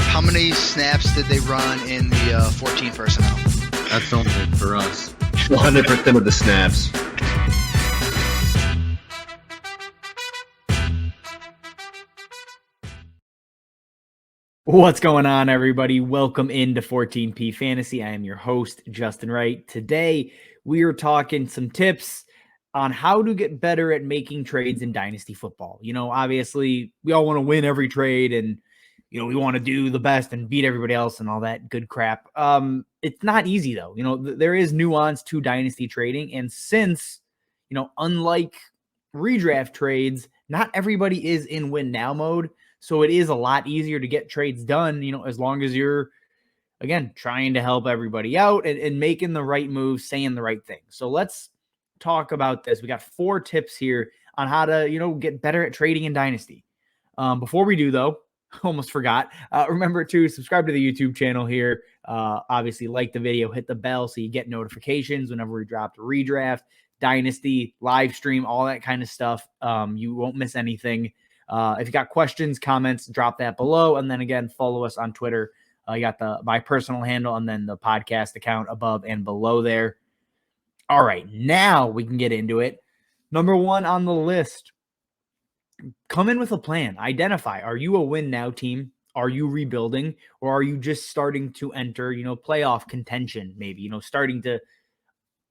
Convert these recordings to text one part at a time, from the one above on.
How many snaps did they run in the 14 personnel? That's only for us. 100% of the snaps. What's going on, everybody? Welcome into 14P Fantasy. I am your host, Justin Wright. Today, we are talking some tips on how to get better at making trades in Dynasty football. You know, obviously, we all want to win every trade and, you know, we want to do the best and beat everybody else and all that good crap. It's not easy, though. You know, there is nuance to Dynasty trading. And since, you know, unlike redraft trades, not everybody is in win now mode. So it is a lot easier to get trades done, you know, as long as you're, again, trying to help everybody out and making the right moves, saying the right thing. So let's talk about this. We got 4 tips here on how to, you know, get better at trading in Dynasty. Before we do, though, almost forgot. Remember to subscribe to the YouTube channel here. Obviously, like the video, hit the bell so you get notifications whenever we drop a redraft, Dynasty, live stream, all that kind of stuff. You won't miss anything. If you got questions, comments, drop that below. And then again, follow us on Twitter. You got my personal handle and then the podcast account above and below there. All right, now we can get into it. Number 1 on the list, come in with a plan. Identify, are you a win now team? Are you rebuilding? Or are you just starting to enter, you know, playoff contention maybe, you know, starting to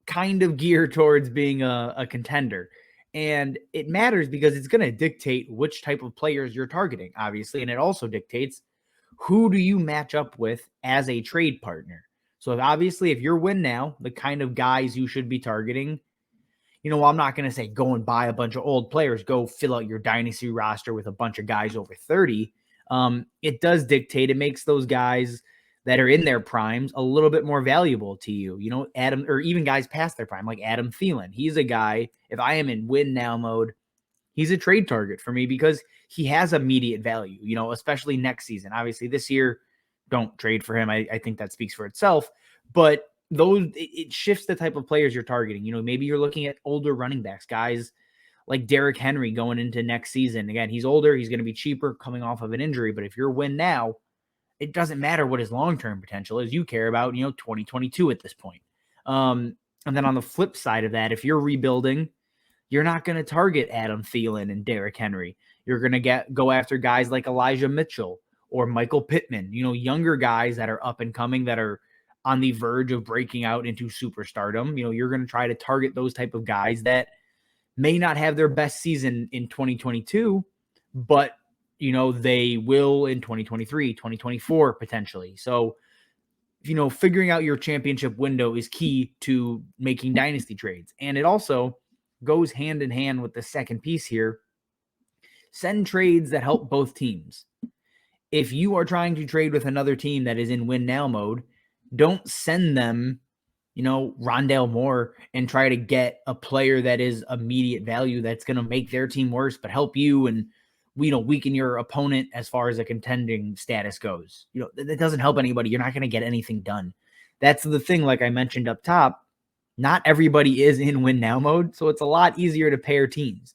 kind of gear towards being a contender? And it matters because it's going to dictate which type of players you're targeting, obviously. And it also dictates who do you match up with as a trade partner. So obviously, if you're win now, the kind of guys you should be targeting, you know, I'm not going to say go and buy a bunch of old players, go fill out your dynasty roster with a bunch of guys over 30. It does dictate, it makes those guys that are in their primes a little bit more valuable to you, you know, Adam, or even guys past their prime, like Adam Thielen. He's a guy, if I am in win now mode, he's a trade target for me because he has immediate value, you know, especially next season. Obviously this year, don't trade for him. I think that speaks for itself, but it shifts the type of players you're targeting. You know, maybe you're looking at older running backs, guys like Derrick Henry going into next season. Again, he's older, he's going to be cheaper coming off of an injury, but if you're win now, it doesn't matter what his long-term potential is. You care about, you know, 2022 at this point. And then on the flip side of that, if you're rebuilding, you're not going to target Adam Thielen and Derrick Henry. You're going to go after guys like Elijah Mitchell or Michael Pittman, you know, younger guys that are up and coming, that are on the verge of breaking out into superstardom. You know, you're going to try to target those type of guys that may not have their best season in 2022, but you know, they will in 2023, 2024, potentially. So, you know, figuring out your championship window is key to making dynasty trades. And it also goes hand in hand with the second piece here. Send trades that help both teams. If you are trying to trade with another team that is in win now mode, don't send them, you know, Rondale Moore and try to get a player that is immediate value that's going to make their team worse, but help you and, you know, weaken your opponent as far as a contending status goes. You know, that doesn't help anybody. You're not going to get anything done. That's the thing, like I mentioned up top, not everybody is in win now mode, so it's a lot easier to pair teams.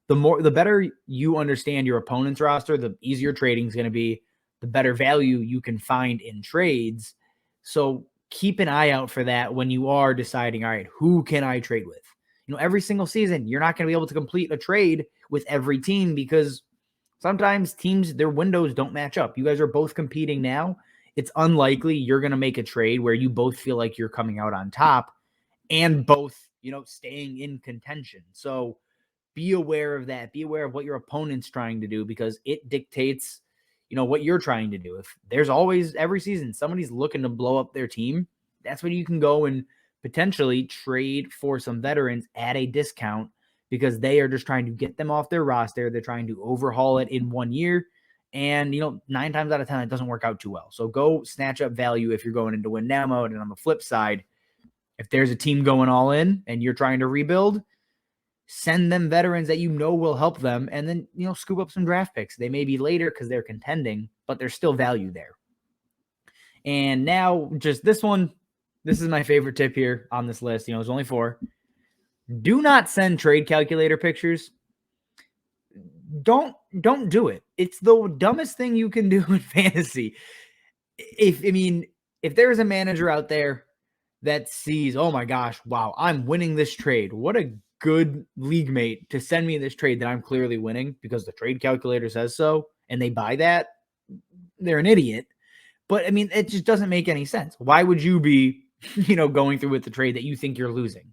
The better you understand your opponent's roster, the easier trading is going to be, the better value you can find in trades. So keep an eye out for that when you are deciding, all right, who can I trade with? You know, every single season, you're not going to be able to complete a trade with every team because sometimes teams, their windows don't match up. You guys are both competing now. It's unlikely you're going to make a trade where you both feel like you're coming out on top and both, you know, staying in contention. So be aware of that. Be aware of what your opponent's trying to do because it dictates, you know, what you're trying to do. If there's always, every season, somebody's looking to blow up their team, that's when you can go and potentially trade for some veterans at a discount because they are just trying to get them off their roster. They're trying to overhaul it in 1 year. And, you know, 9 times out of 10, it doesn't work out too well. So go snatch up value if you're going into win now mode. And on the flip side, if there's a team going all in and you're trying to rebuild, send them veterans that you know will help them. And then, you know, scoop up some draft picks. They may be later because they're contending, but there's still value there. And now just this one, this is my favorite tip here on this list. You know, there's only 4. Do not send trade calculator pictures. don't do it. It's the dumbest thing you can do in fantasy. If there is a manager out there that sees, oh my gosh, wow, I'm winning this trade. What a good league mate to send me this trade that I'm clearly winning because the trade calculator says so, and they buy that, they're an idiot. But it just doesn't make any sense. Why would you be, going through with the trade that you think you're losing?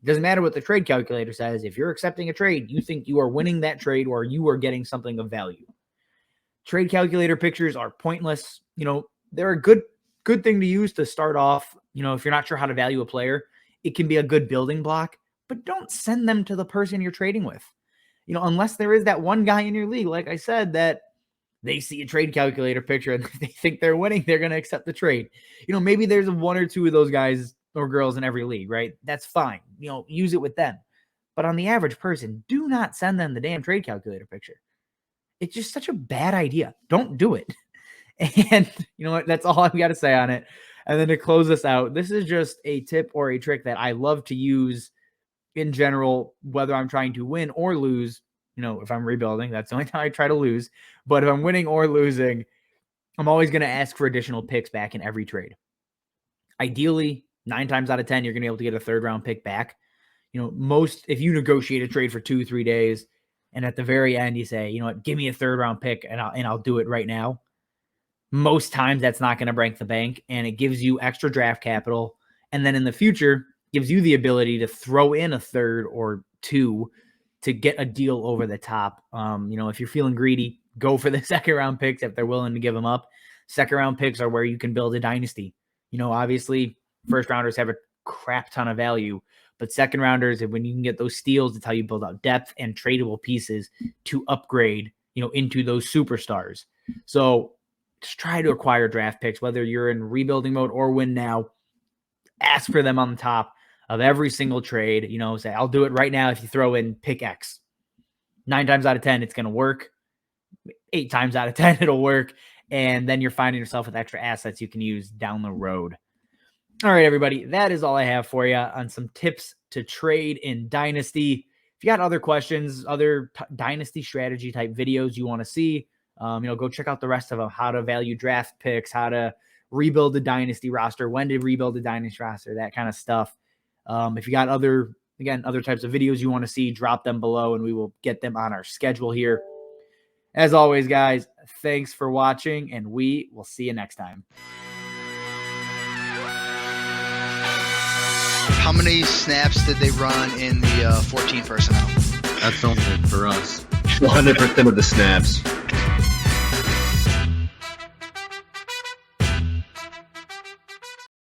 It doesn't matter what the trade calculator says. If you're accepting a trade, you think you are winning that trade or you are getting something of value. Trade calculator pictures are pointless. They're a good thing to use to start off. If you're not sure how to value a player, it can be a good building block, but don't send them to the person you're trading with. Unless there is that one guy in your league, like I said, that they see a trade calculator picture and they think they're winning, they're going to accept the trade. Maybe there's one or two of those guys or girls in every league, right? That's fine. Use it with them. But on the average person, do not send them the damn trade calculator picture. It's just such a bad idea. Don't do it. And you know what? That's all I've got to say on it. And then to close this out, this is just a tip or a trick that I love to use in general, whether I'm trying to win or lose. If I'm rebuilding, that's the only time I try to lose. But if I'm winning or losing, I'm always going to ask for additional picks back in every trade. Ideally, 9 times out of 10, you're going to be able to get a third round pick back. If you negotiate a trade for 2-3 days and at the very end you say, give me a third round pick and I'll do it right now. Most times that's not going to break the bank, and it gives you extra draft capital. And then in the future gives you the ability to throw in a third or two to get a deal over the top. If you're feeling greedy, go for the second round picks if they're willing to give them up. Second round picks are where you can build a dynasty. Obviously first rounders have a crap ton of value, but second rounders, when you can get those steals, it's how you build out depth and tradable pieces to upgrade, into those superstars. So just try to acquire draft picks, whether you're in rebuilding mode or win now. Ask for them on the top of every single trade. Say, I'll do it right now if you throw in pick X. 9 times out of 10, it's going to work. 8 times out of 10, it'll work. And then you're finding yourself with extra assets you can use down the road. All right, everybody, that is all I have for you on some tips to trade in Dynasty. If you got other questions, other Dynasty strategy type videos you want to see, go check out the rest of them, how to value draft picks, how to rebuild the Dynasty roster, when to rebuild the Dynasty roster, that kind of stuff. If you got other types of videos you want to see, drop them below and we will get them on our schedule here. As always, guys, thanks for watching and we will see you next time. How many snaps did they run in the 14 personnel? That's only for us. 100% of the snaps.